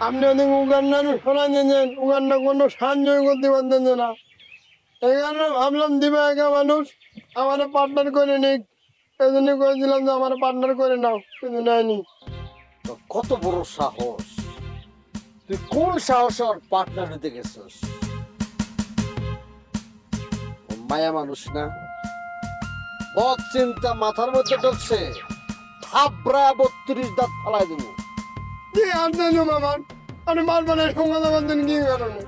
আপনি ওদিকে উগান্ডার শোনা দিয়েছেন, উগান্ডা কোনো সাহায্যই করতে পারতেন না। এই কারণে ভাবলাম দিবা একা মানুষ আমার পার্টনার করে নিক, এই জন্য করেছিলাম যে আমার পার্টনার করে নাও, কিন্তু নেয়নি। কত বড় সাহস! তুই কোন সাহস আর পার্টনার হতে গেছিস? মায়া মানুষ না, বদ চিন্তা মাথার মধ্যে ঢুকছে, থাবড়া 32 দাঁত ফালাই দেবো। কি আর জানো বাবা, আমি মারবো না সঙ্গে বলতেন কি কারণে?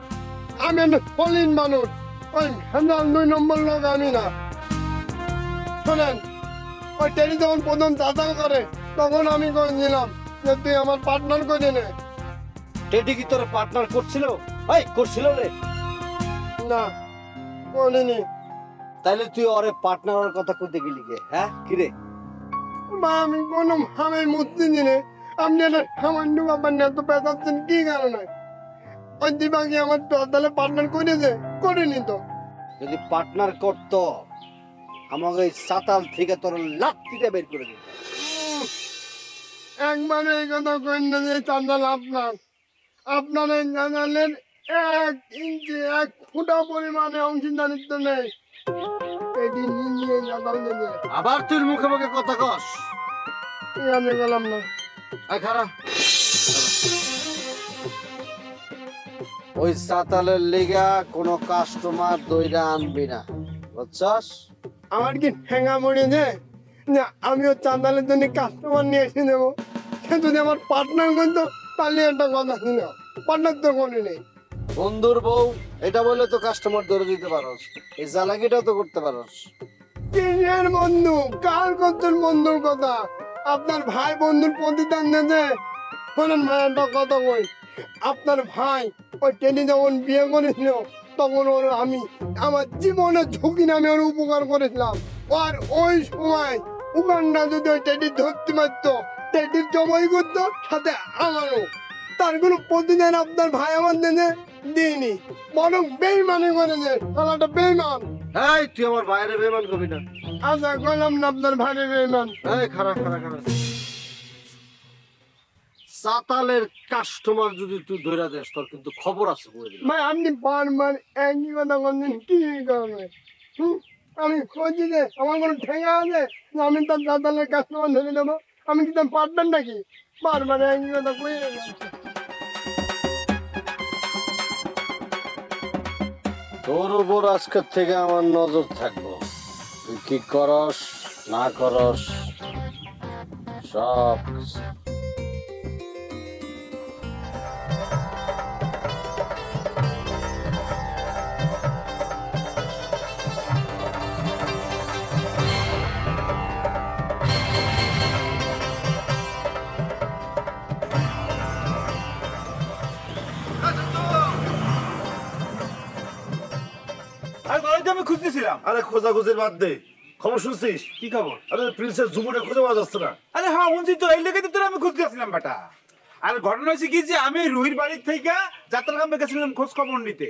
আমি একটা ফলিন মানুষ, ওই ভেজাল 2 নম্বর লোক আমি না। শোনেন, ওই টেরি যখন প্রথম চাঁদা করে তখন আমি করেছিলাম যে তুই আমার পার্টনার করে নে। টেডি কি তোর পার্টনার করছিল? ভাই করছিল রে? না, করিনি। তাইলে তুই ওরে পার্টনার ওর কথা কইতে গেলি কে? হ্যাঁ কি রে? মা আমি কোনো ভাবে মূর্তি দিনে আপনি একটা সামান্য ব্যাপার নিয়ে এত পেঁচাচ্ছেন কি কারণে? ওই দিবাকে আমার তাহলে পার্টনার করেছে? করিনি তো। যদি পার্টনার করতো আমাকে এই সাতাল থেকে তোর লাত্তিটা বের করে দিত। একবার এই কথা কইন না যে চাঁদাল আপনার, আপনার এই চাঁদালের 1 ইঞ্চি 1 ফুটা পরিমাণে অংশীদারিত্ব নেই। এটি নিয়ে চাঁদাল দেবে। আবার তুই মুখে মুখে কথা কস? ঠিক আছে, গেলাম না। খারাপ ওই সাতালের লিগা কোনো কাস্টমার দইরা আনবি না, বুঝছস? আমার কি ঠেঙ্গা মরেছে যে আমিও চাঁদালের জন্য কাস্টমার নিয়ে এসে দেবো? সে যদি আমার পার্টনার করতো তাহলে একটা কথা ছিল, পার্টনার তো করে নেই। বন্ধুর বউ এটা বলে তো কাস্টমার ধরে দিতে পারস, এই জ্বালাকিটাও তো করতে পারস। কিসের বন্ধু? কার করছেন বন্ধুর কথা? আপনার ভাই বন্ধুর প্রতিদান দিয়েছে। শোনেন ভাই, একটা কথা কই, আপনার ভাই ওই টেনি যখন বিয়ে করেছিল তখন ওর আমি আমার জীবনের ঝুঁকি নামে ওর উপকার করেছিলাম। আর ওই সময় উগান্ডা যদি ওই টেডি ধরতে পারতো, টেডির জমাই করতো সাথে আমারও, তার কোনো প্রতিদান আপনার ভাই আমার দিনে দিইনি, বরং বেইমানি করেছে। শালাটা বেইমান। এই তুই আমার বাইরে বেমান করবি না। আচ্ছা, কইলাম না আপনার ভাইরে বেইমান। এই খারাপ খারাপ খারাপ সাতালের কাস্টমার যদি তুই ধরে দেস তোর কিন্তু খবর আছে বলে দিলাম। ভাই আপনি বারবার একই কথা বলছেন, কি কারণে? আমি খুঁজি যে আমার কোনো ঠেঙ্গা আছে যে আমি তার দাদালের কাস্টমার ধরে দেবো? আমি কি তার পার্টনার নাকি? বারবার একই কথা কই। তোর উপর আজকের থেকে আমার নজর থাকবো, তুই কি করস না করস সব কিছু। আমি খুঁজতেছিলাম। আরে খোঁজাখুঁজির বাদ দে, খবর শুনছিস? কি খবর? আরে প্রিন্সেস ঝুমুরে খুঁজে পাওয়া যাচ্ছে না। আরে হ্যাঁ শুনছি তো, এই লেগে তো তোর আমি খুঁজতেছিলাম বেটা। আর ঘটনা হয়েছে কি যে আমি রুহির বাড়ির থেকে যাত্রা ক্যাম্পে গেছিলাম খোঁজ খবর নিতে।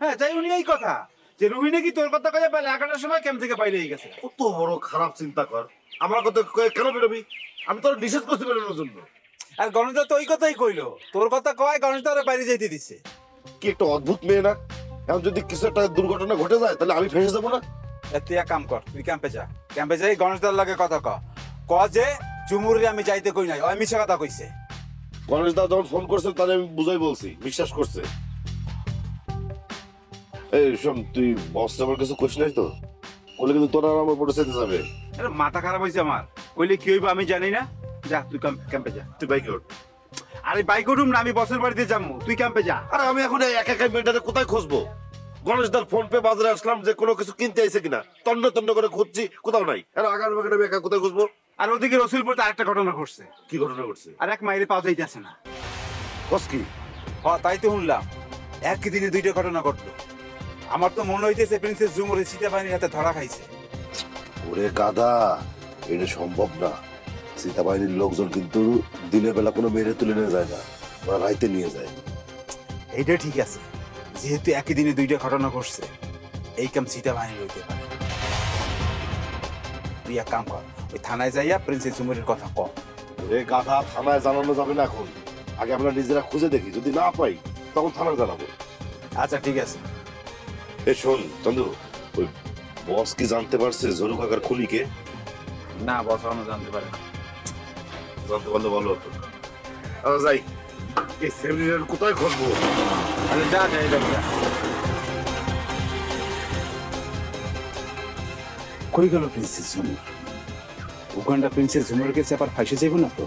হ্যাঁ যাই উনি এই কথা যে রুহি নাকি তোর কথা কয়ে বেলা 11টার সময় ক্যাম্প থেকে বাইরে গেছে। কত বড় খারাপ চিন্তা কর, আমার কথা কেন বেরোবি? আমি তোর নিষেধ করতে বেরোনোর জন্য। আর গণেশদা তো ওই কথাই কইলো, তোর কথা কয় গণেশদা ওরা বাইরে যাইতে দিচ্ছে। কি একটা অদ্ভুত মেয়ে না? এখন যদি কিছু একটা দুর্ঘটনা ঘটে যায় তাহলে আমি ফেসে যাবো না? তুই এক কাম কর, তুই ক্যাম্পে যা, ক্যাম্পে যাই গণেশদার লাগে কথা ক যে চুমুরে আমি যাইতে কই নাই, ওই মিছা কথা কইছে। গণেশ দা যখন ফোন করছে তাহলে আমি বুঝাই বলছি, বিশ্বাস করছে। এই শোন, তুই বস আমার কিছু কোশ নাই তো? বলে কিন্তু তোরা আমার উপরে চেতে যাবে। আরে মাথা খারাপ হয়েছে আমার, কইলে কি হইব আমি জানি না। যা তুই ক্যাম্পে যা। তুই বাইকে ওঠ। আরে বাইক উঠুম না, আমি বসের বাড়িতে যাবো, তুই ক্যাম্পে যা। আরে আমি এখন একা একা মেয়েটারে কোথায় খুঁজবো? গণেশ দার ফোন পে বাজারে আসলাম যে কোনো কিছু কিনতে আইছে কিনা, তন্ন তন্ন করে খুঁজছি, কোথাও নাই। আর আগার বাগানে আমি একা কোথায় খুঁজবো? আর ওদিকে রসুলপুরতে আরেকটা ঘটনা ঘটছে। কি ঘটনা ঘটছে? আর এক মাইরে পাওয়া যাইতেছে না। কস কি? তাই তো শুনলাম, একই দিনে 2টা ঘটনা ঘটলো। আমার তো মনে হইতেছে প্রিন্সেস ঝুমুরে সীতা বাহিনীর হাতে ধরা খাইছে। ওরে গাধা, এটা সম্ভব না। সীতা বাহিনীর লোকজন কিন্তু দিনের বেলা কোনো মেয়েরে তুলে নিয়ে যায় না, ওরা রাইতে নিয়ে যায়। এইটা ঠিক আছে, যেহেতু একই দিনে 2টা ঘটনা ঘটছে, এই কাম সীতা বাহিনীর হইতে পারে। তুই এক কাম কর, ওই থানায় যাইয়া প্রিন্সেস ঝুমুরের কথা ক। রে গাধা, থানায় জানানো যাবে না এখন। আগে আমরা নিজেরা খুঁজে দেখি, যদি না পাই তখন থানা জানাবো। আচ্ছা ঠিক আছে। এ শোন চন্দু, ওই বস কি জানতে পারছে জরু কাকার খুনিকে? না বস এখনো জানতে পারে না। জানতে পারলে ভালো হতো। যাই, এই সেমিনার কোথায় খুঁজবো? আরে যা যা এটা যা। কই গেল প্রিন্সেস ঝুমুর? উগান্ডা প্রিন্সেস ঝুমুরের কাছে আবার ফাঁসে যাইব না তো?